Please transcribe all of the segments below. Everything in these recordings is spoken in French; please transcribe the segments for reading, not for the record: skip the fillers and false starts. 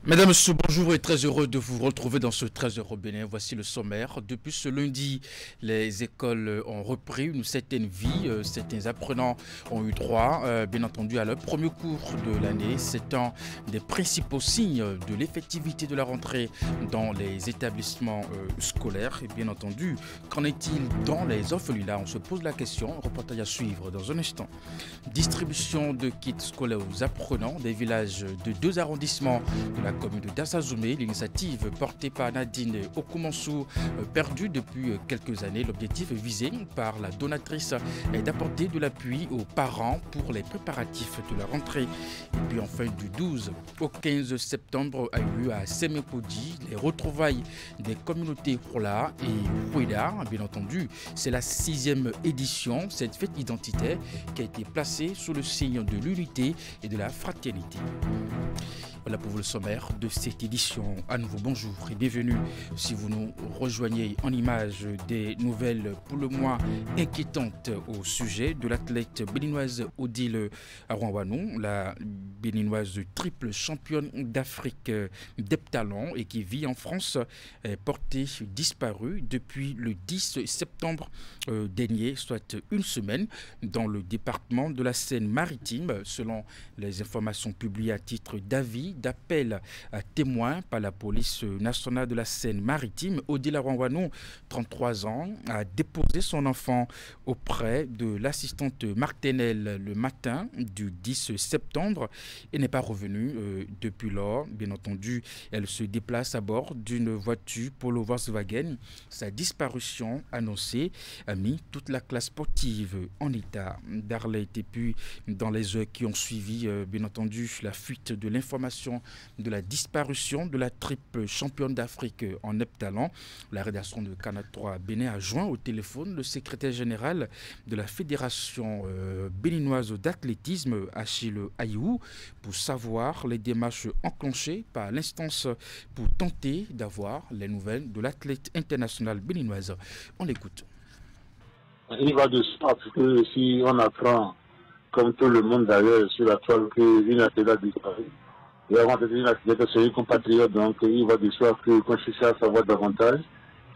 Mesdames, Messieurs, bonjour et très heureux de vous retrouver dans ce 13 heures au Bénin. Voici le sommaire. Depuis ce lundi, les écoles ont repris une certaine vie. Certains apprenants ont eu droit, bien entendu, à leur premier cours de l'année. C'est un des principaux signes de l'effectivité de la rentrée dans les établissements scolaires. Et bien entendu, qu'en est-il dans les orphelinats? On se pose la question. Reportage à suivre dans un instant. Distribution de kits scolaires aux apprenants des villages de 2 arrondissements de la commune de Dassazoumé. L'initiative portée par Nadine Okumansou, perdue depuis quelques années. L'objectif visé par la donatrice est d'apporter de l'appui aux parents pour les préparatifs de la rentrée. Et puis enfin, du 12 au 15 septembre a eu lieu à Sémékodi les retrouvailles des communautés Rola et Foueda. Bien entendu, c'est la 6e édition, cette fête identitaire qui a été placée sous le signe de l'unité et de la fraternité. Voilà pour vous le sommaire de cette édition. À nouveau, bonjour et bienvenue. Si vous nous rejoignez en images, des nouvelles pour le moins inquiétantes au sujet de l'athlète béninoise Odile Arouanwanou, la béninoise triple championne d'Afrique d'heptathlon et qui vit en France, portée disparue depuis le 10 septembre dernier, soit une semaine, dans le département de la Seine-Maritime, selon les informations publiées à titre d'avis d'appel à témoins par la police nationale de la Seine-Maritime. Odile Arouanwanou, 33 ans, a déposé son enfant auprès de l'assistante maternelle le matin du 10 septembre et n'est pas revenue depuis lors. Bien entendu, elle se déplace à bord d'une voiture Polo Volkswagen. Sa disparition annoncée a mis toute la classe sportive en état d'alerte. Et puis, dans les heures qui ont suivi, bien entendu, la fuite de l'information de la disparition de la triple championne d'Afrique en heptathlon. La rédaction de Canal 3 Bénin a joint au téléphone le secrétaire général de la Fédération béninoise d'athlétisme, Achille Ayou, pour savoir les démarches enclenchées par l'instance pour tenter d'avoir les nouvelles de l'athlète internationale béninoise. On l'écoute. Il va de soi que si on apprend, comme tout le monde d'ailleurs, sur la toile qu'une athlète a disparu, et avant de dire que c'est une compatriote, donc il va de soi que quand je cherche à savoir davantage,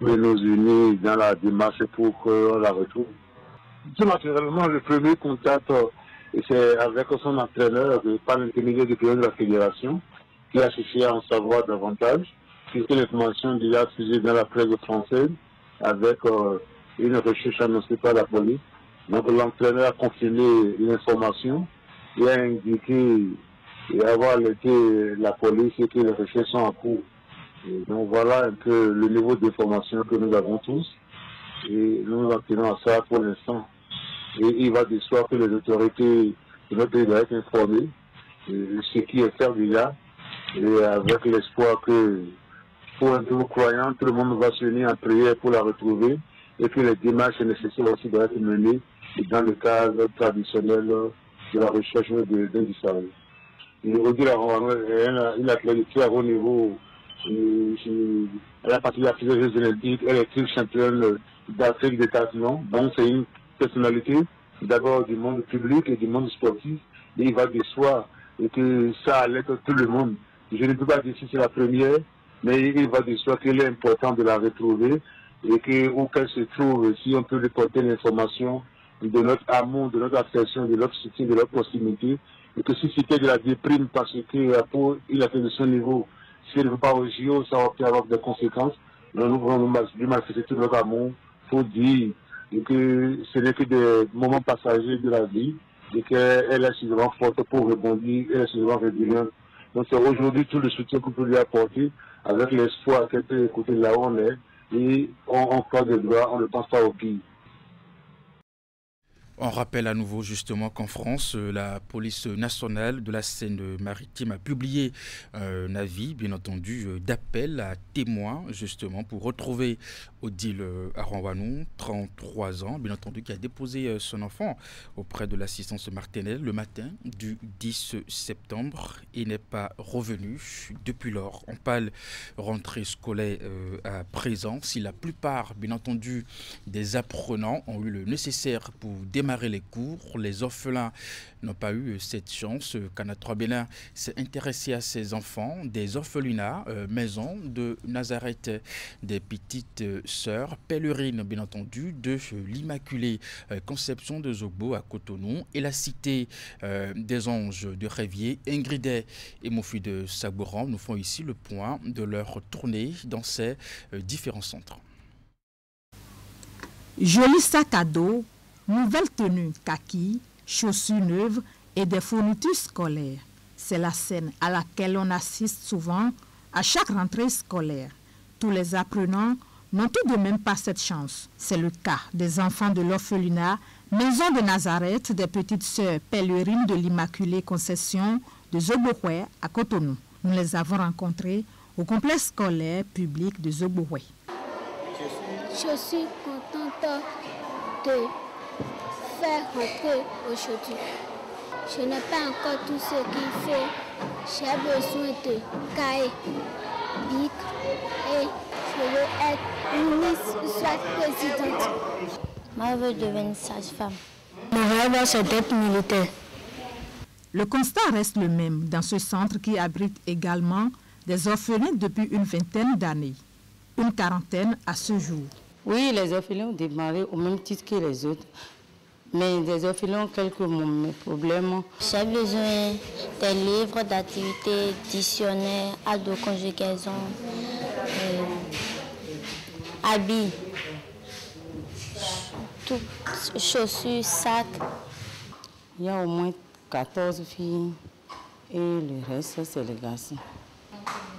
mais nous unir dans la démarche pour qu'on la retrouve. Tout naturellement, le premier contact, c'est avec son entraîneur par l'intermédiaire du président de la fédération, qui a cherché à en savoir davantage, puisque l'information déjà fusée dans la presse française, avec une recherche annoncée par la police. Donc l'entraîneur a confirmé l'information et a indiqué et avoir alerté la police et que les recherches sont en cours. Et donc voilà un peu le niveau d'information que nous avons tous. Et nous en tenons à ça pour l'instant. Et il va de soi que les autorités de notre pays doivent être informées de ce qui est fait déjà. Et avec l'espoir que pour un nouveau croyant, tout le monde va se unir en prière pour la retrouver. Et que les démarches nécessaires aussi doivent être menées dans le cadre traditionnel de la recherche d'un disparu. Odile Arouanwanou est une athlète qui à haut niveau. Elle a participé à Jeux olympiques, elle est une championne d'Afrique d'heptathlon. Donc c'est une personnalité d'abord du monde public et du monde sportif. Et il va de soi et que ça alerte tout le monde. Je ne peux pas dire si c'est la première, mais il va de soi qu'il est important de la retrouver et que où qu'elle se trouve, si on peut reporter l'information de notre amour, de notre affection, de notre soutien, de notre proximité, et que si c'était de la déprime parce que pour il a fait de son niveau, si elle ne veut pas au JO, ça va avoir des conséquences. Nous devons manifester tout notre amour pour dire que ce n'est que des moments passagers de la vie et qu'elle est suffisamment forte pour rebondir, elle est suffisamment résiliente. Donc c'est aujourd'hui tout le soutien qu'on peut lui apporter avec l'espoir qu'elle peut écouter là où on est et on croise des doigts, on ne pense pas au pire. On rappelle à nouveau justement qu'en France, la police nationale de la Seine-Maritime a publié un avis, bien entendu, d'appel à témoins justement pour retrouver Odile Arouanwanou, 33 ans, bien entendu, qui a déposé son enfant auprès de l'assistance maternelle le matin du 10 septembre et n'est pas revenu depuis lors. On parle rentrée scolaire à présent. Si la plupart, bien entendu, des apprenants ont eu le nécessaire pour démarrer redémarrer les cours. Les orphelins n'ont pas eu cette chance. Canal 3 Bénin s'est intéressé à ces enfants des orphelinats, maisons de Nazareth, des petites sœurs pèlerines, bien entendu, de l'Immaculée Conception de Zogbo à Cotonou et la cité des anges de Révier. Ingrid et Mofi de Saboran nous font ici le point de leur tournée dans ces différents centres. Joli sac à dos, nouvelle tenue kaki, chaussures neuves et des fournitures scolaires. C'est la scène à laquelle on assiste souvent à chaque rentrée scolaire. Tous les apprenants n'ont tout de même pas cette chance. C'est le cas des enfants de l'orphelinat Maison de Nazareth des petites sœurs pèlerines de l'Immaculée Conception de Zogbohoué à Cotonou. Nous les avons rencontrés au complexe scolaire public de Zogbohoué. Je suis contente de faire rentrer aujourd'hui. Je n'ai pas encore tout ce qu'il faut. J'ai besoin de cahiers, bic et je veux être ministre, soit présidente. Moi, je veux devenir sage-femme. Mon rêve, c'est d'être militaire. Le constat reste le même dans ce centre qui abrite également des orphelins depuis une vingtaine d'années. Une quarantaine à ce jour. Oui, les orphelins ont démarré au même titre que les autres. Mais les orphelins ont quelques problèmes. J'ai besoin des livres d'activités, dictionnaires, aides de conjugaison, habits, tout, chaussures, sacs. Il y a au moins 14 filles et le reste, c'est les garçons.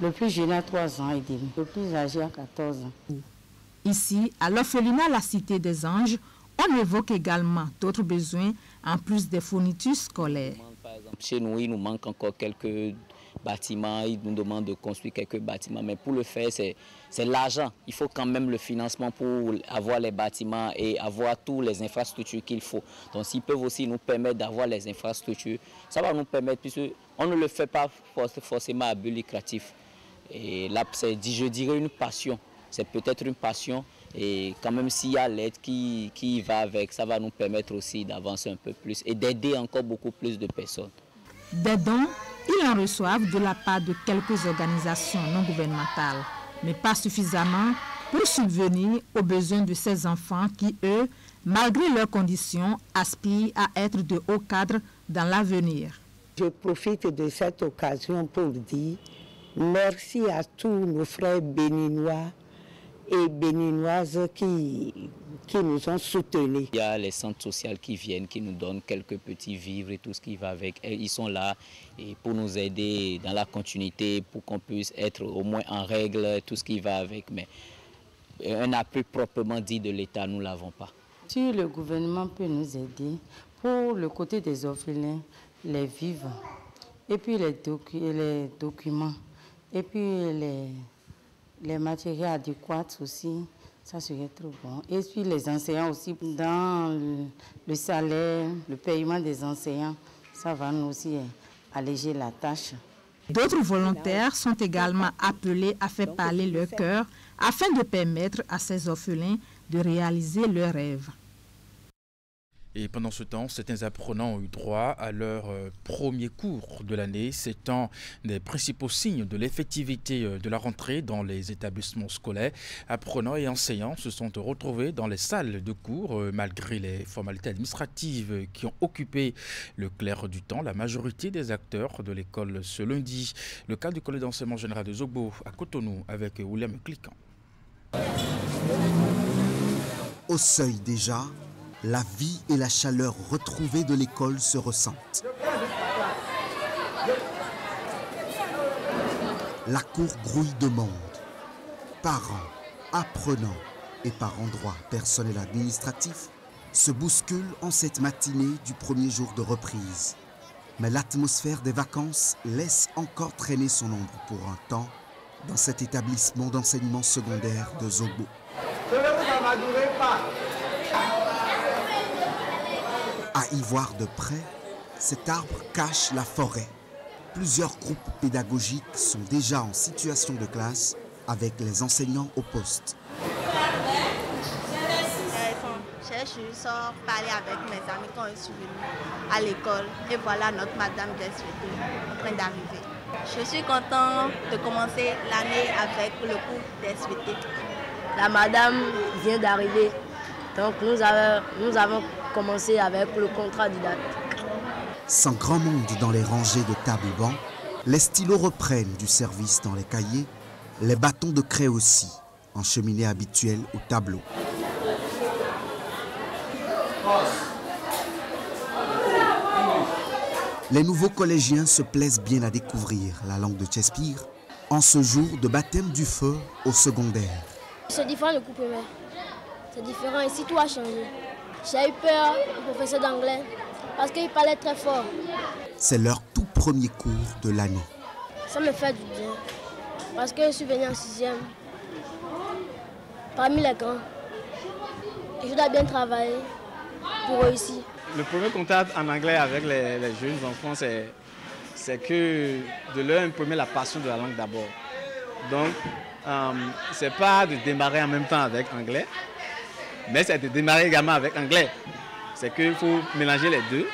Le plus jeune a 3 ans et demi, le plus âgé a 14 ans. Ici, à l'orphelinat La Cité des Anges, on évoque également d'autres besoins en plus des fournitures scolaires. Par exemple, chez nous, il nous manque encore quelques bâtiments, ils nous demandent de construire quelques bâtiments, mais pour le faire, c'est l'argent. Il faut quand même le financement pour avoir les bâtiments et avoir toutes les infrastructures qu'il faut. Donc s'ils peuvent aussi nous permettre d'avoir les infrastructures, ça va nous permettre, puisqu'on ne le fait pas forcément à but lucratif. Et là, c'est, je dirais, une passion. C'est peut-être une passion et quand même s'il y a l'aide qui va avec, ça va nous permettre aussi d'avancer un peu plus et d'aider encore beaucoup plus de personnes. Des dons, ils en reçoivent de la part de quelques organisations non gouvernementales, mais pas suffisamment pour subvenir aux besoins de ces enfants qui, eux, malgré leurs conditions, aspirent à être de hauts cadres dans l'avenir. Je profite de cette occasion pour dire merci à tous nos frères béninois et béninoises qui nous ont soutenus. Il y a les centres sociaux qui viennent, qui nous donnent quelques petits vivres et tout ce qui va avec. Et ils sont là et pour nous aider dans la continuité, pour qu'on puisse être au moins en règle, tout ce qui va avec. Mais un appui proprement dit de l'État, nous ne l'avons pas. Si le gouvernement peut nous aider, pour le côté des orphelins, les vivres, et puis les documents, et puis les matériels adéquats aussi, ça serait trop bon. Et puis les enseignants aussi, dans le salaire, le paiement des enseignants, ça va nous aussi alléger la tâche. D'autres volontaires sont également appelés à faire parler leur cœur afin de permettre à ces orphelins de réaliser leurs rêves. Et pendant ce temps, certains apprenants ont eu droit à leur premier cours de l'année. C'est un des principaux signes de l'effectivité de la rentrée dans les établissements scolaires. Apprenants et enseignants se sont retrouvés dans les salles de cours malgré les formalités administratives qui ont occupé le clair du temps. La majorité des acteurs de l'école ce lundi. Le cas du collège d'enseignement général de Zogbo à Cotonou avec William Cliquant. Au seuil déjà, la vie et la chaleur retrouvée de l'école se ressentent. La cour grouille de monde. Parents, apprenants et par endroits personnel administratif se bousculent en cette matinée du premier jour de reprise. Mais l'atmosphère des vacances laisse encore traîner son ombre pour un temps dans cet établissement d'enseignement secondaire de Zogbo. À y voir de près, cet arbre cache la forêt. Plusieurs groupes pédagogiques sont déjà en situation de classe avec les enseignants au poste. J'ai j'allais juste parler avec mes amis quand je suis venue à l'école. Et voilà notre madame d'SVT en train d'arriver. Je suis contente de commencer l'année avec le cours d'SVT. La madame vient d'arriver, donc nous avons commencé avec le contrat didactique. Sans grand monde dans les rangées de tables et bancs, les stylos reprennent du service dans les cahiers, les bâtons de craie aussi, en cheminée habituelle au tableau. Les nouveaux collégiens se plaisent bien à découvrir la langue de Shakespeare en ce jour de baptême du feu au secondaire. C'est différent du cours primaire. C'est différent, ici tout a changé. J'ai eu peur du professeur d'anglais parce qu'il parlait très fort. C'est leur tout premier cours de l'année. Ça me fait du bien parce que je suis venu en 6e parmi les grands. Et je dois bien travailler pour réussir. Le premier contact en anglais avec les jeunes enfants, c'est que de leur imprimer la passion de la langue d'abord. Donc, ce n'est pas de démarrer en même temps avec anglais, mais c'est de démarrer également avec anglais. C'est qu'il faut mélanger les deux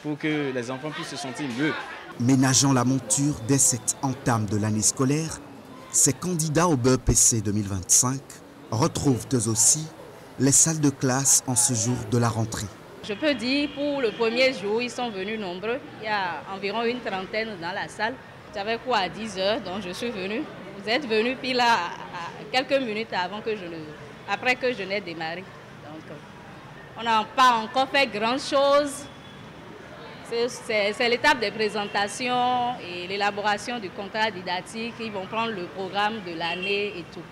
pour que les enfants puissent se sentir mieux. Ménageant la monture dès cette entame de l'année scolaire, ces candidats au BEPC 2025 retrouvent eux aussi les salles de classe en ce jour de la rentrée. Je peux dire, pour le premier jour, ils sont venus nombreux. Il y a environ une trentaine dans la salle. J'avais cours à 10 h, donc je suis venue. Vous êtes venus, puis là, quelques minutes après que je n'ai démarré. Donc, on n'a pas encore fait grand-chose. C'est l'étape des présentations et l'élaboration du contrat didactique. Ils vont prendre le programme de l'année et tout.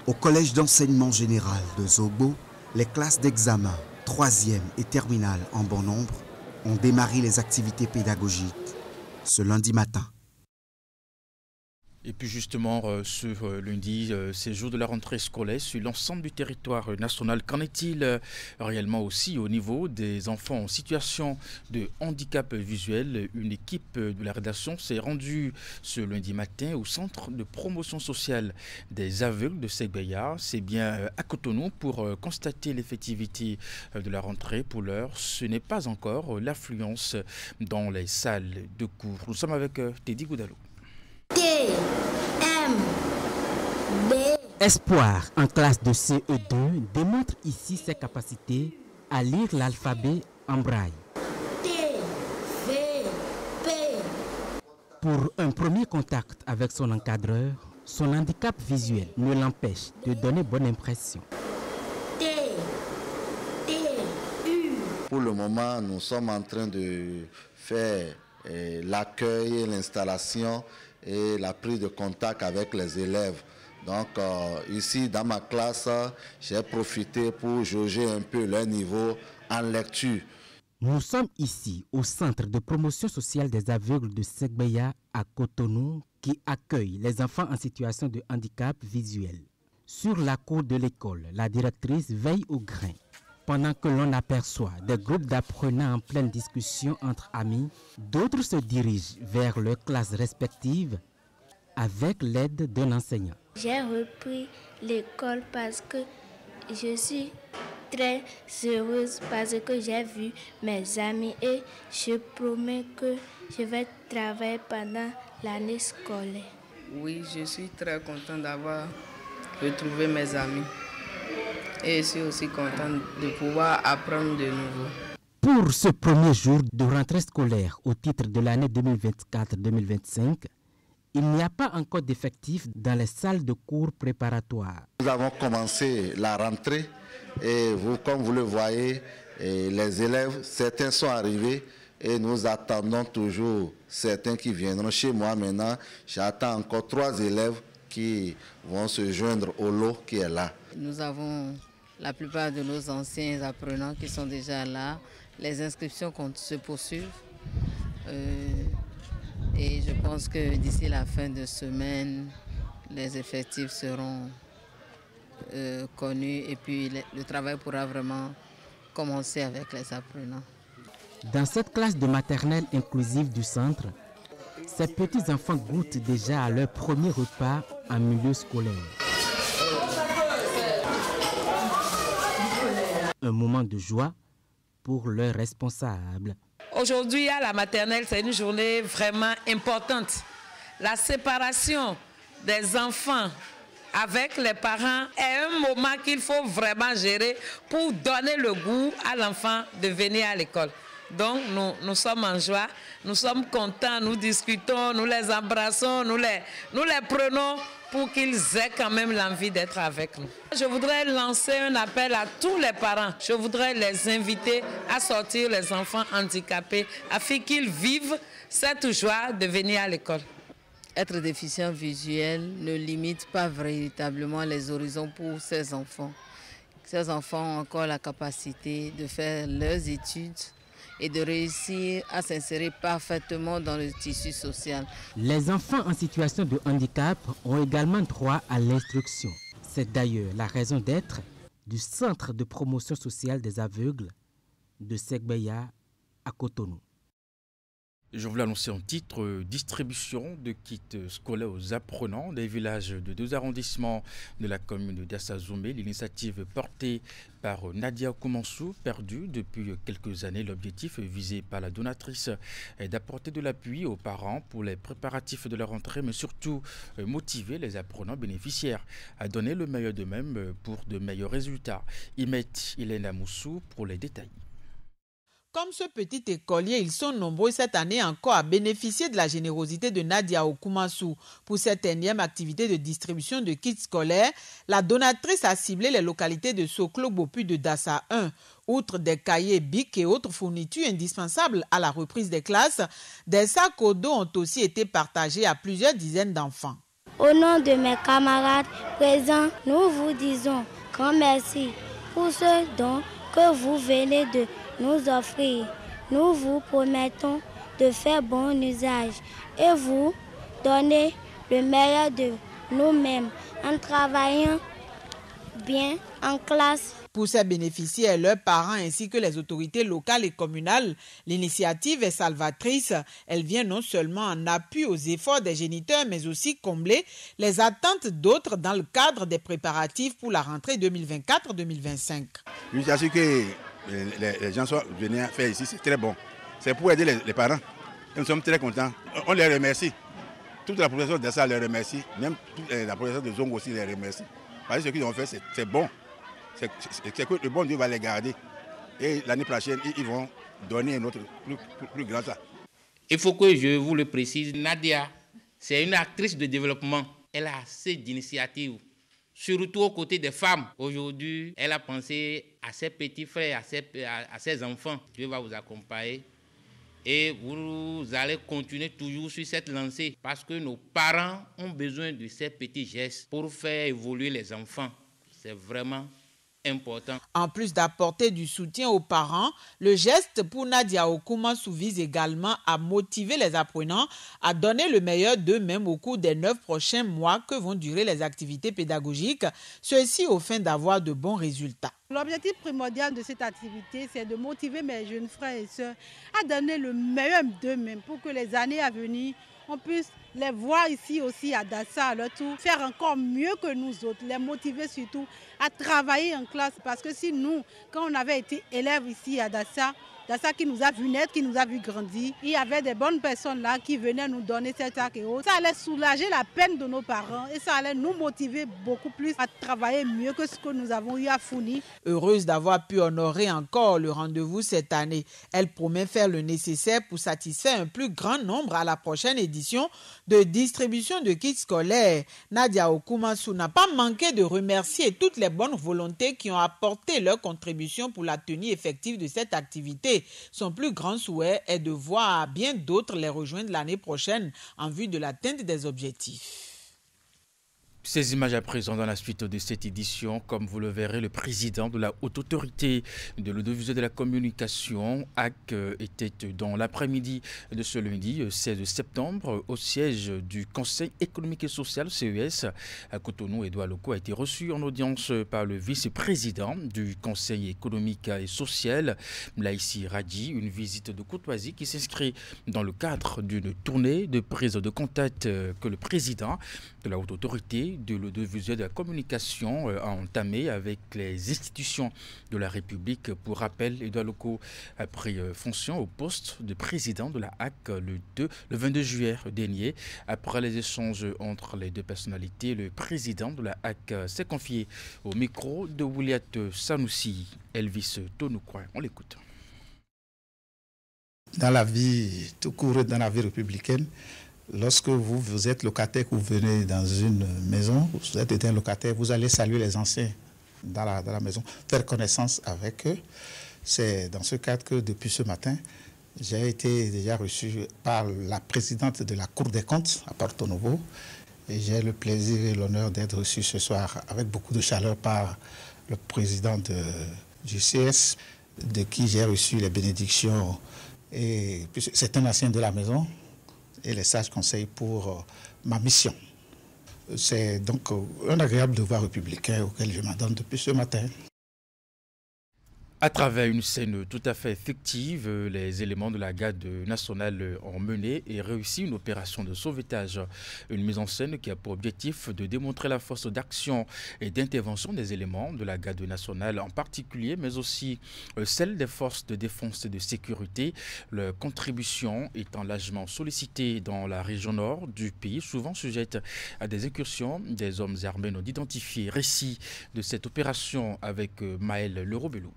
Au collège d'enseignement général de Zobo, les classes d'examen 3e et terminale en bon nombre ont démarré les activités pédagogiques ce lundi matin. Et puis justement, ce lundi, c'est jour de la rentrée scolaire sur l'ensemble du territoire national. Qu'en est-il réellement aussi au niveau des enfants en situation de handicap visuel? Une équipe de la rédaction s'est rendue ce lundi matin au centre de promotion sociale des aveugles de Segbeya. C'est bien à Cotonou pour constater l'effectivité de la rentrée. Pour l'heure, ce n'est pas encore l'affluence dans les salles de cours. Nous sommes avec Teddy Goudalo. Espoir, en classe de CE2, démontre ici ses capacités à lire l'alphabet en braille. Pour un premier contact avec son encadreur, son handicap visuel ne l'empêche de donner bonne impression. Pour le moment, nous sommes en train de faire l'accueil et l'installation et la prise de contact avec les élèves. Donc ici dans ma classe, j'ai profité pour jauger un peu leur niveau en lecture. Nous sommes ici au centre de promotion sociale des aveugles de Segbeya à Cotonou qui accueille les enfants en situation de handicap visuel. Sur la cour de l'école, la directrice veille au grain. Pendant que l'on aperçoit des groupes d'apprenants en pleine discussion entre amis, d'autres se dirigent vers leurs classes respectives avec l'aide d'un enseignant. J'ai repris l'école parce que je suis très heureuse parce que j'ai vu mes amis et je promets que je vais travailler pendant l'année scolaire. Oui, je suis très contente d'avoir retrouvé mes amis. Et je suis aussi contente de pouvoir apprendre de nouveau. Pour ce premier jour de rentrée scolaire au titre de l'année 2024-2025, il n'y a pas encore d'effectifs dans les salles de cours préparatoires. Nous avons commencé la rentrée et comme vous le voyez, les élèves, certains sont arrivés et nous attendons toujours certains qui viendront chez moi maintenant. J'attends encore 3 élèves qui vont se joindre au lot qui est là. Nous avons la plupart de nos anciens apprenants qui sont déjà là. Les inscriptions se poursuivent. Et je pense que d'ici la fin de semaine, les effectifs seront connus et puis le travail pourra vraiment commencer avec les apprenants. Dans cette classe de maternelle inclusive du centre, ces petits-enfants goûtent déjà à leur premier repas en milieu scolaire. un moment de joie pour leurs responsables. Aujourd'hui, à la maternelle, c'est une journée vraiment importante. La séparation des enfants avec les parents est un moment qu'il faut vraiment gérer pour donner le goût à l'enfant de venir à l'école. Donc nous sommes en joie, nous sommes contents, nous discutons, nous les embrassons, nous les prenons pour qu'ils aient quand même l'envie d'être avec nous. Je voudrais lancer un appel à tous les parents. Je voudrais les inviter à sortir les enfants handicapés afin qu'ils vivent cette joie de venir à l'école. Être déficient visuel ne limite pas véritablement les horizons pour ces enfants. Ces enfants ont encore la capacité de faire leurs études et de réussir à s'insérer parfaitement dans le tissu social. Les enfants en situation de handicap ont également droit à l'instruction. C'est d'ailleurs la raison d'être du Centre de promotion sociale des aveugles de Segbeya à Cotonou. Je voulais annoncer en titre distribution de kits scolaires aux apprenants des villages de 2 arrondissements de la commune de Dassazoumé. L'initiative portée par Nadia Koumansou, perdue depuis quelques années. L'objectif visé par la donatrice est d'apporter de l'appui aux parents pour les préparatifs de leur rentrée, mais surtout motiver les apprenants bénéficiaires à donner le meilleur d'eux-mêmes pour de meilleurs résultats. Imet Hélène Moussou pour les détails. Comme ce petit écolier, ils sont nombreux cette année encore à bénéficier de la générosité de Nadia Okoumansou. Pour cette énième activité de distribution de kits scolaires, la donatrice a ciblé les localités de Soklo, Bopu de Dassa 1. Outre des cahiers, bics et autres fournitures indispensables à la reprise des classes, des sacs au dos ont aussi été partagés à plusieurs dizaines d'enfants. Au nom de mes camarades présents, nous vous disons grand merci pour ce don que vous venez de nous offrir. Nous vous promettons de faire bon usage et vous donner le meilleur de nous-mêmes en travaillant bien en classe. Pour ces bénéficiaires, leurs parents ainsi que les autorités locales et communales, l'initiative est salvatrice. Elle vient non seulement en appui aux efforts des géniteurs, mais aussi combler les attentes d'autres dans le cadre des préparatifs pour la rentrée 2024-2025. L'initiative que les gens sont venus faire ici, c'est très bon. C'est pour aider les parents. Nous sommes très contents. On les remercie. Toute la population de ça les remercie. Même toute la population de Zongo aussi les remercie. Parce que ce qu'ils ont fait, c'est bon. C'est que le bon Dieu va les garder. Et l'année prochaine, ils vont donner un autre plus grand ça. Il faut que je vous le précise, Nadia, c'est une actrice de développement. Elle a assez d'initiatives, surtout aux côtés des femmes. Aujourd'hui, elle a pensé à ses petits frères, à ses enfants. Dieu va vous accompagner. Et vous allez continuer toujours sur cette lancée parce que nos parents ont besoin de ces petits gestes pour faire évoluer les enfants. C'est vraiment important. En plus d'apporter du soutien aux parents, le geste pour Nadia Okoumansou vise également à motiver les apprenants à donner le meilleur d'eux-mêmes au cours des 9 prochains mois que vont durer les activités pédagogiques, ceci au fin d'avoir de bons résultats. L'objectif primordial de cette activité, c'est de motiver mes jeunes frères et sœurs à donner le meilleur d'eux-mêmes pour que les années à venir, on puisse les voir ici aussi à Dassa à leur tour, faire encore mieux que nous autres, les motiver surtout à travailler en classe. Parce que si nous, quand on avait été élèves ici à Dassa qui nous a vu naître, qui nous a vu grandir, il y avait des bonnes personnes là qui venaient nous donner cet acte et autres. Ça allait soulager la peine de nos parents et ça allait nous motiver beaucoup plus à travailler mieux que ce que nous avons eu à fournir. Heureuse d'avoir pu honorer encore le rendez-vous cette année, elle promet faire le nécessaire pour satisfaire un plus grand nombre à la prochaine édition de distribution de kits scolaires. Nadia Okoumansou n'a pas manqué de remercier toutes les bonnes volontés qui ont apporté leur contribution pour la tenue effective de cette activité. Son plus grand souhait est de voir bien d'autres les rejoindre l'année prochaine en vue de l'atteinte des objectifs. Ces images à présent dans la suite de cette édition, comme vous le verrez, le président de la Haute Autorité de l'Audiovisuel de la Communication, HAC, était dans l'après-midi de ce lundi 16 septembre au siège du Conseil économique et social CES à Cotonou. Edouard Loko a été reçu en audience par le vice-président du Conseil économique et social, Mlaïsi Radji, une visite de courtoisie qui s'inscrit dans le cadre d'une tournée de prise de contact que le président de la Haute Autorité de l'audiovisuel de la communication a entamé avec les institutions de la République. Pour rappel, Edouard Loko a pris fonction au poste de président de la HAC le 22 juillet dernier. Après les échanges entre les deux personnalités, le président de la HAC s'est confié au micro de Ouliat Sanoussi. Elvis Tonoukouin, on l'écoute. Dans la vie tout court, dans la vie républicaine, lorsque vous êtes locataire, que vous venez dans une maison, vous êtes un locataire, vous allez saluer les anciens dans la maison, faire connaissance avec eux. C'est dans ce cadre que depuis ce matin, j'ai été déjà reçu par la présidente de la Cour des comptes à Porto Novo. Et j'ai le plaisir et l'honneur d'être reçu ce soir avec beaucoup de chaleur par le président du CS, de qui j'ai reçu les bénédictions. Et c'est un ancien de la maison et les sages conseils pour ma mission. C'est donc un agréable devoir républicain auquel je m'adonne depuis ce matin. À travers une scène tout à fait fictive, les éléments de la garde nationale ont mené et réussi une opération de sauvetage. Une mise en scène qui a pour objectif de démontrer la force d'action et d'intervention des éléments de la garde nationale en particulier, mais aussi celle des forces de défense et de sécurité. Leur contribution étant largement sollicitée dans la région nord du pays, souvent sujette à des incursions des hommes armés non identifiés. Récit de cette opération avec Maël Lerobelou.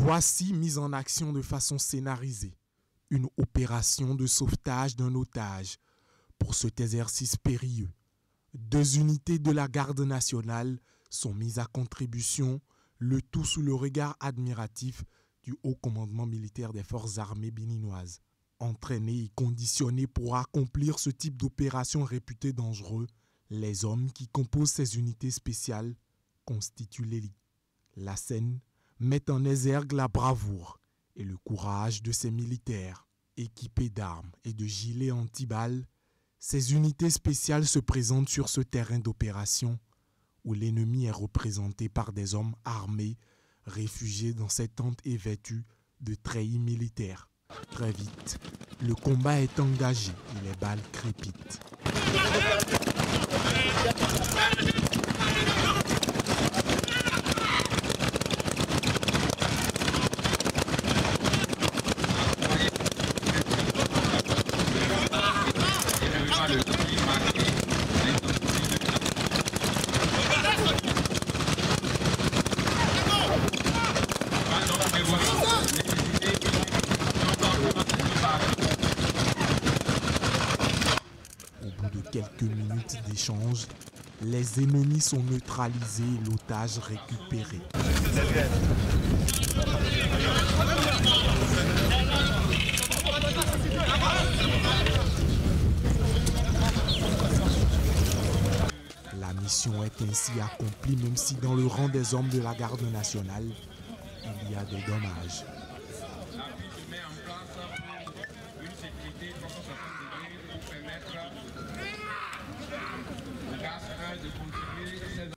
Voici mise en action de façon scénarisée une opération de sauvetage d'un otage. Pour cet exercice périlleux, 2 unités de la garde nationale sont mises à contribution, le tout sous le regard admiratif du haut commandement militaire des forces armées béninoises. Entraînés et conditionnés pour accomplir ce type d'opération réputée dangereux, les hommes qui composent ces unités spéciales constituent l'élite. La scène met en exergue la bravoure et le courage de ces militaires. Équipés d'armes et de gilets anti-balles, ces unités spéciales se présentent sur ce terrain d'opération où l'ennemi est représenté par des hommes armés, réfugiés dans ces tentes et vêtus de treillis militaires. Très vite, le combat est engagé et les balles crépitent. Quelques minutes d'échange, les ennemis sont neutralisés et l'otage récupéré. La mission est ainsi accomplie, même si dans le rang des hommes de la garde nationale, il y a des dommages.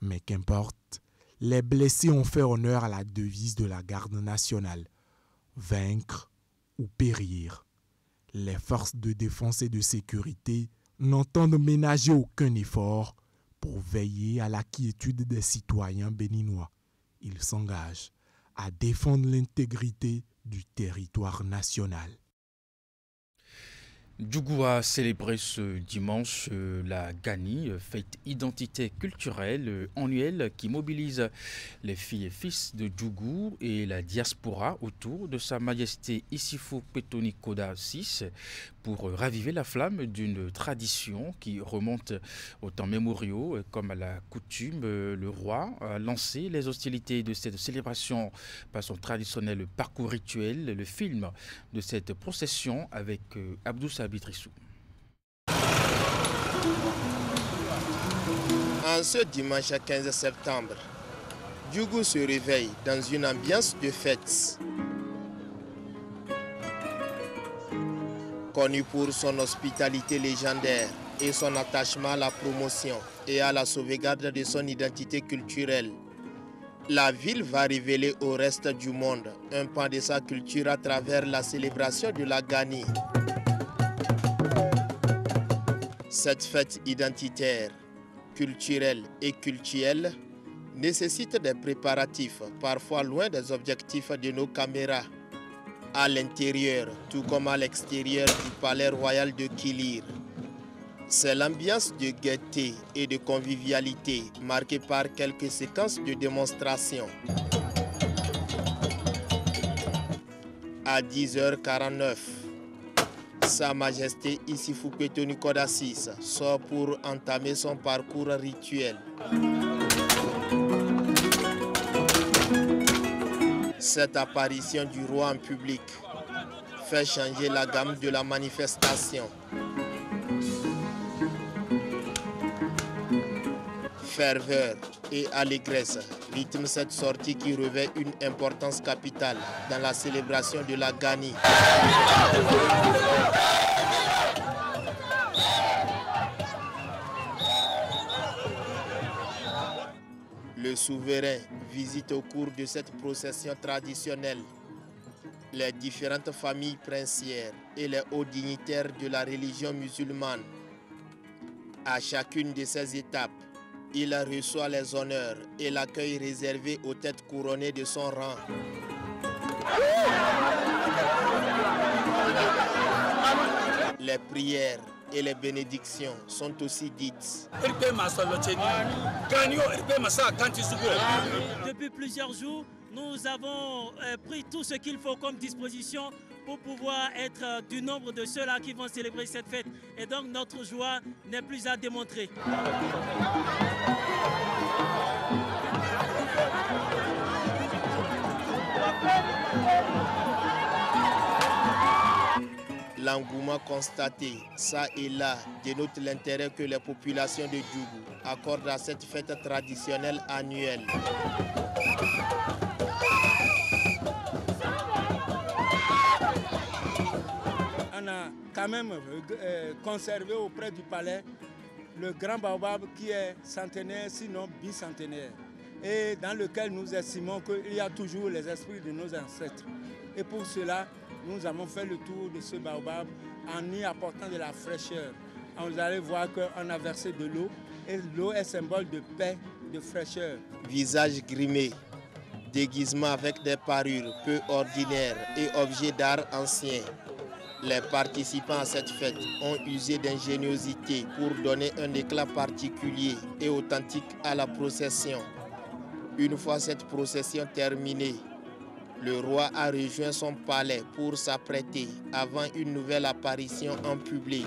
Mais qu'importe, les blessés ont fait honneur à la devise de la garde nationale, vaincre ou périr. Les forces de défense et de sécurité n'entendent ménager aucun effort pour veiller à la quiétude des citoyens béninois. Ils s'engagent à défendre l'intégrité du territoire national. Djougou a célébré ce dimanche la Gani, fête identité culturelle annuelle qui mobilise les filles et fils de Djougou et la diaspora autour de Sa Majesté Issoufou Petoni Koda VI pour raviver la flamme d'une tradition qui remonte aux temps mémoriaux. Comme à la coutume, le roi a lancé les hostilités de cette célébration par son traditionnel parcours rituel, le film de cette procession avec Abdou Sabitrissou. En ce dimanche 15 septembre, Djougou se réveille dans une ambiance de fête. Connu pour son hospitalité légendaire et son attachement à la promotion et à la sauvegarde de son identité culturelle, La ville va révéler au reste du monde un pan de sa culture à travers la célébration de la Gani. Cette fête identitaire, culturelle et cultuelle nécessite des préparatifs, parfois loin des objectifs de nos caméras. À l'intérieur, tout comme à l'extérieur du palais royal de Kilir. C'est l'ambiance de gaieté et de convivialité marquée par quelques séquences de démonstration. À 10h49, Sa Majesté Issoufou Nicolas VI sort pour entamer son parcours rituel. Cette apparition du roi en public fait changer la gamme de la manifestation. Ferveur et allégresse rythment cette sortie qui revêt une importance capitale dans la célébration de la Gani. Le souverain visite au cours de cette procession traditionnelle les différentes familles princières et les hauts dignitaires de la religion musulmane. À chacune de ces étapes, il reçoit les honneurs et l'accueil réservé aux têtes couronnées de son rang. Les prières et les bénédictions sont aussi dites. Depuis plusieurs jours, nous avons pris tout ce qu'il faut comme disposition pour pouvoir être du nombre de ceux-là qui vont célébrer cette fête. Et donc notre joie n'est plus à démontrer. L'engouement constaté, ça et là, dénote l'intérêt que les populations de Djougou accordent à cette fête traditionnelle annuelle. On a quand même conservé auprès du palais le grand baobab qui est centenaire, sinon bicentenaire, et dans lequel nous estimons qu'il y a toujours les esprits de nos ancêtres. Et pour cela, nous avons fait le tour de ce baobab en y apportant de la fraîcheur. Vous allez voir qu'on a versé de l'eau et l'eau est symbole de paix, de fraîcheur. Visage grimé, déguisement avec des parures peu ordinaires et objets d'art anciens. Les participants à cette fête ont usé d'ingéniosité pour donner un éclat particulier et authentique à la procession. Une fois cette procession terminée, le roi a rejoint son palais pour s'apprêter avant une nouvelle apparition en public.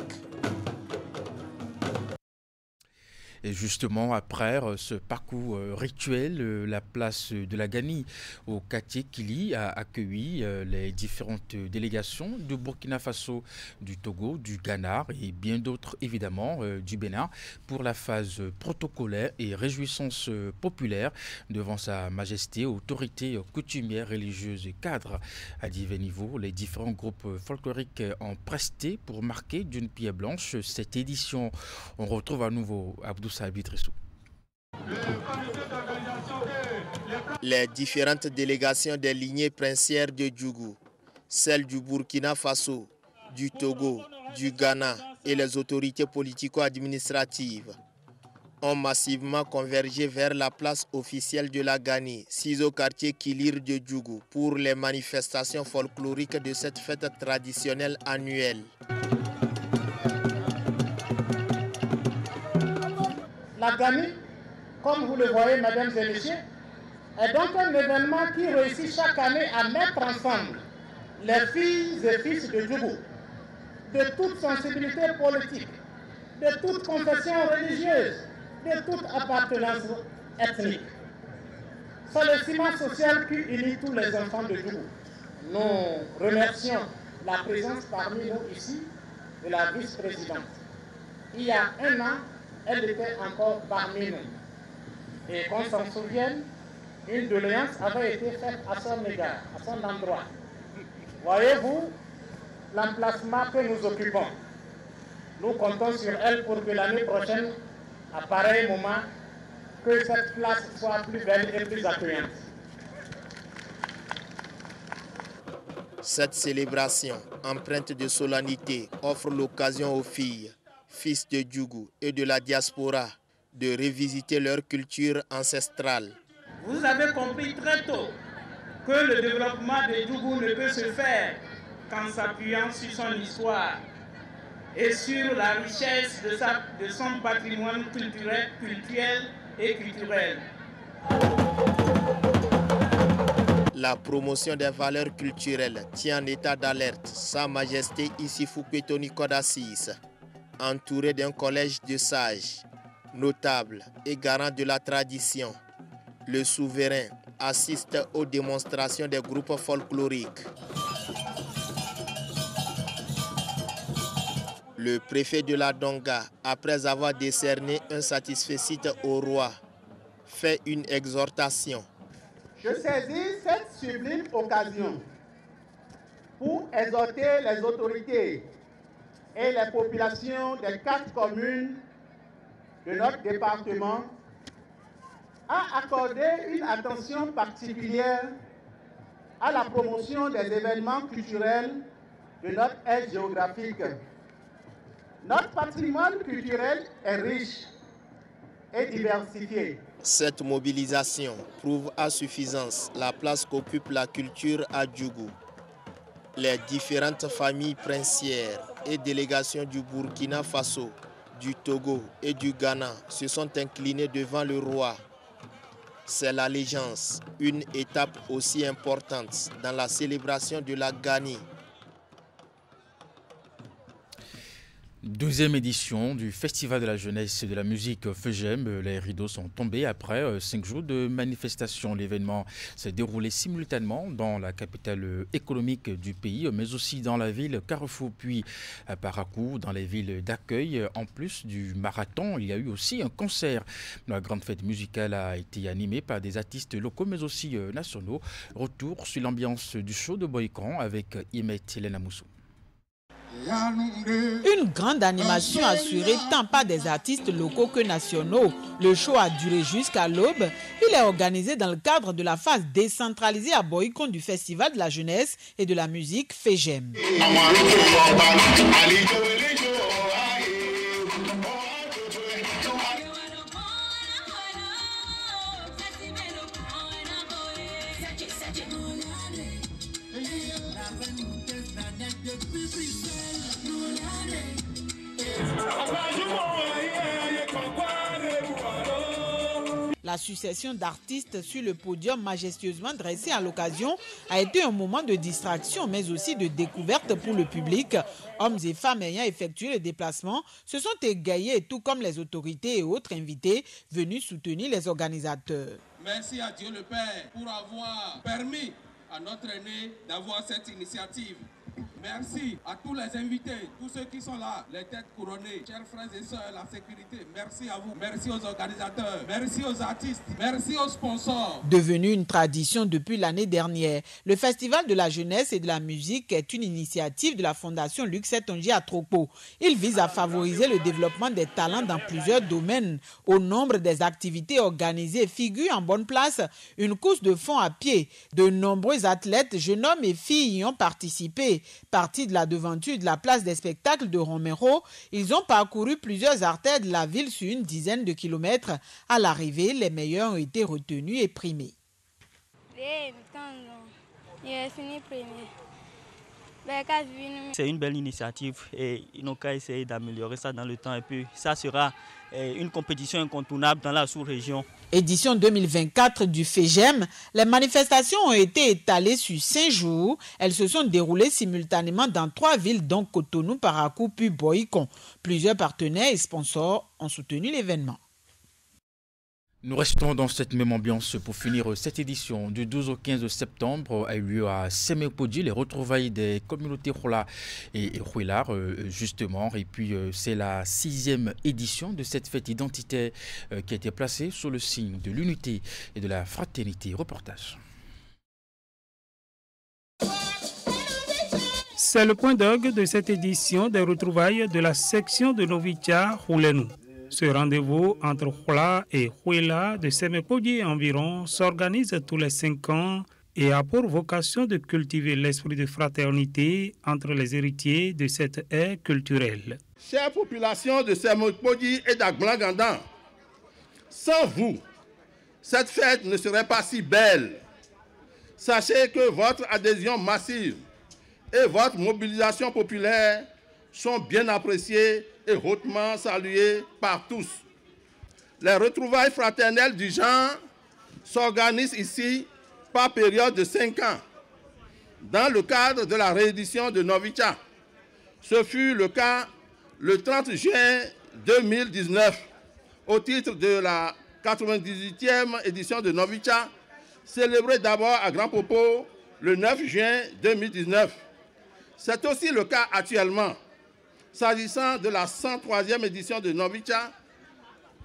Et justement, après ce parcours rituel, la place de la Gani au quartier Kili a accueilli les différentes délégations de Burkina Faso, du Togo, du Ghana et bien d'autres évidemment du Bénin pour la phase protocolaire et réjouissance populaire devant Sa Majesté, autorités coutumières, religieuses et cadres. À divers niveaux, les différents groupes folkloriques ont presté pour marquer d'une pierre blanche cette édition. On retrouve à nouveau Abdou Sabitrissou. Les différentes délégations des lignées princières de Djougou, celles du Burkina Faso, du Togo, du Ghana et les autorités politico-administratives ont massivement convergé vers la place officielle de la Gani, située au quartier Kilir de Djougou, pour les manifestations folkloriques de cette fête traditionnelle annuelle. La Gani, comme vous le voyez, mesdames et messieurs, est donc un événement qui réussit chaque année à mettre ensemble les filles et fils de Djougou, de toute sensibilité politique, de toute confession religieuse, de toute appartenance ethnique. C'est le ciment social qui unit tous les enfants de Djougou. Nous remercions la présence parmi nous ici de la vice-présidente. Il y a un an, elle était encore parmi nous. Et qu'on s'en souvienne, une doléance avait été faite à son égard, à son endroit. Voyez-vous l'emplacement que nous occupons. Nous comptons sur elle pour que l'année prochaine, à pareil moment, que cette place soit plus belle et plus accueillante. Cette célébration, empreinte de solennité, offre l'occasion aux filles, fils de Djougou et de la diaspora de revisiter leur culture ancestrale. Vous avez compris très tôt que le développement de Djougou ne peut se faire qu'en s'appuyant sur son histoire et sur la richesse de son patrimoine culturel et culturel. La promotion des valeurs culturelles tient en état d'alerte Sa Majesté Issoufou Pétoni Kodassis, entouré d'un collège de sages, notables et garants de la tradition. Le souverain assiste aux démonstrations des groupes folkloriques. Le préfet de la Donga, après avoir décerné un satisfecit au roi, fait une exhortation. Je saisis cette sublime occasion pour exhorter les autorités et les populations des 4 communes de notre département à accorder une attention particulière à la promotion des événements culturels de notre aire géographique. Notre patrimoine culturel est riche et diversifié. Cette mobilisation prouve à suffisance la place qu'occupe la culture à Djougou. Les différentes familles princières et délégations du Burkina Faso, du Togo et du Ghana se sont inclinées devant le roi. C'est l'allégeance, une étape aussi importante dans la célébration de la Gani. 12e édition du Festival de la jeunesse et de la musique FEGEM. Les rideaux sont tombés après 5 jours de manifestation. L'événement s'est déroulé simultanément dans la capitale économique du pays, mais aussi dans la ville Carrefour, puis à Parakou, dans les villes d'accueil. En plus du marathon, il y a eu aussi un concert. La grande fête musicale a été animée par des artistes locaux, mais aussi nationaux. Retour sur l'ambiance du show de Boykan avec Imet Hélène Moussou. Une grande animation assurée tant par des artistes locaux que nationaux. Le show a duré jusqu'à l'aube. Il est organisé dans le cadre de la phase décentralisée à Boykan du Festival de la jeunesse et de la musique FEGEM. La succession d'artistes sur le podium majestueusement dressé à l'occasion a été un moment de distraction mais aussi de découverte pour le public. Hommes et femmes ayant effectué le déplacement se sont égayés, tout comme les autorités et autres invités venus soutenir les organisateurs. Merci à Dieu le Père pour avoir permis à notre aîné d'avoir cette initiative. Merci à tous les invités, tous ceux qui sont là, les têtes couronnées, chers frères et sœurs, la sécurité, merci à vous, merci aux organisateurs, merci aux artistes, merci aux sponsors. Devenu une tradition depuis l'année dernière, le Festival de la jeunesse et de la musique est une initiative de la Fondation Luc Setonji à Tropo. Il vise à favoriser le développement des talents dans plusieurs domaines. Au nombre des activités organisées figure en bonne place une course de fond à pied. De nombreux athlètes, jeunes hommes et filles y ont participé. Partis de la devanture de la place des spectacles de Romero, ils ont parcouru plusieurs artères de la ville sur une dizaine de kilomètres. À l'arrivée, les meilleurs ont été retenus et primés. C'est une belle initiative et ils n'ont qu'à essayer d'améliorer ça dans le temps et puis ça sera une compétition incontournable dans la sous-région. Édition 2024 du FEGEM, les manifestations ont été étalées sur 5 jours. Elles se sont déroulées simultanément dans 3 villes, dont Cotonou, Parakou puis Boykan. Plusieurs partenaires et sponsors ont soutenu l'événement. Nous restons dans cette même ambiance pour finir cette édition. Du 12 au 15 septembre a eu lieu à Sémépodi les retrouvailles des communautés Rola et Huilar, justement. Et puis c'est la 6e édition de cette fête identitaire qui a été placée sous le signe de l'unité et de la fraternité. Reportage. C'est le point d'orgue de cette édition des retrouvailles de la section de Novitia Roulenou. Ce rendez-vous entre Khola et Khouela de Semepodi environ s'organise tous les 5 ans et a pour vocation de cultiver l'esprit de fraternité entre les héritiers de cette ère culturelle. Chère population de Semepodi et d'Aglangandan, sans vous, cette fête ne serait pas si belle. Sachez que votre adhésion massive et votre mobilisation populaire sont bien appréciées et hautement saluées par tous. Les retrouvailles fraternelles du genre s'organisent ici par période de 5 ans, dans le cadre de la réédition de Novicha. Ce fut le cas le 30 juin 2019, au titre de la 98e édition de Novicha, célébrée d'abord à Grand Popo le 9 juin 2019. C'est aussi le cas actuellement, s'agissant de la 103e édition de Novicha,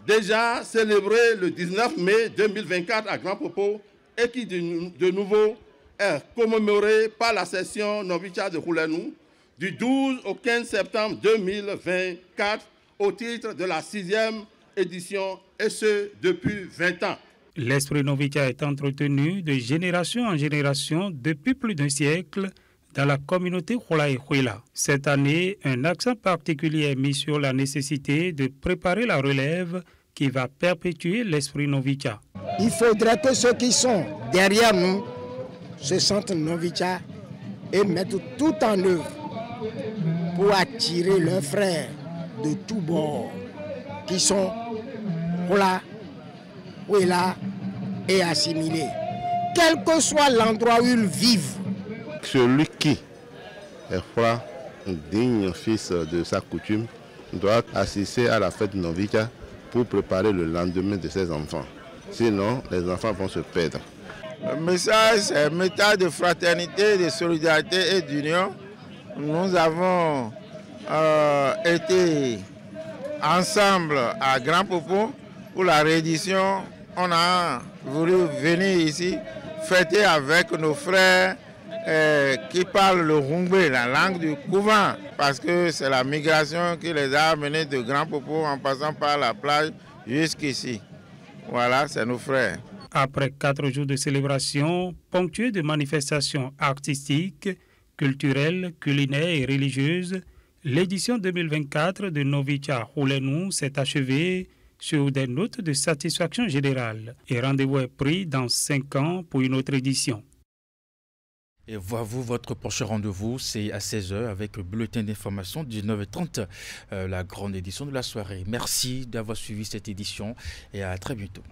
déjà célébrée le 19 mai 2024 à Grand Popo, et qui de nouveau est commémorée par la session Novicha de Khoulenou du 12 au 15 septembre 2024 au titre de la 6e édition, et ce depuis 20 ans. L'esprit Novicha est entretenu de génération en génération depuis plus d'un siècle dans la communauté Khola et Khouela. Cette année, un accent particulier est mis sur la nécessité de préparer la relève qui va perpétuer l'esprit Novicha. Il faudrait que ceux qui sont derrière nous se sentent Novicha et mettent tout en œuvre pour attirer leurs frères de tous bords qui sont Khola, Khouela et assimilés, quel que soit l'endroit où ils vivent. Celui qui est froid, digne fils de sa coutume, doit assister à la fête Novicha pour préparer le lendemain de ses enfants. Sinon, les enfants vont se perdre. Le message, c'est un message de fraternité, de solidarité et d'union. Nous avons été ensemble à Grand Popo pour la réédition. On a voulu venir ici fêter avec nos frères qui parlent le Rungbe, la langue du couvent, parce que c'est la migration qui les a amenés de Grand Popo en passant par la plage jusqu'ici. Voilà, c'est nos frères. Après 4 jours de célébration, ponctués de manifestations artistiques, culturelles, culinaires et religieuses, l'édition 2024 de Novicha Khoulenou s'est achevée sur des notes de satisfaction générale. Et rendez-vous est pris dans 5 ans pour une autre édition. Et voyez-vous, votre prochain rendez-vous, c'est à 16h avec le bulletin d'information, 19h30, la grande édition de la soirée. Merci d'avoir suivi cette édition et à très bientôt.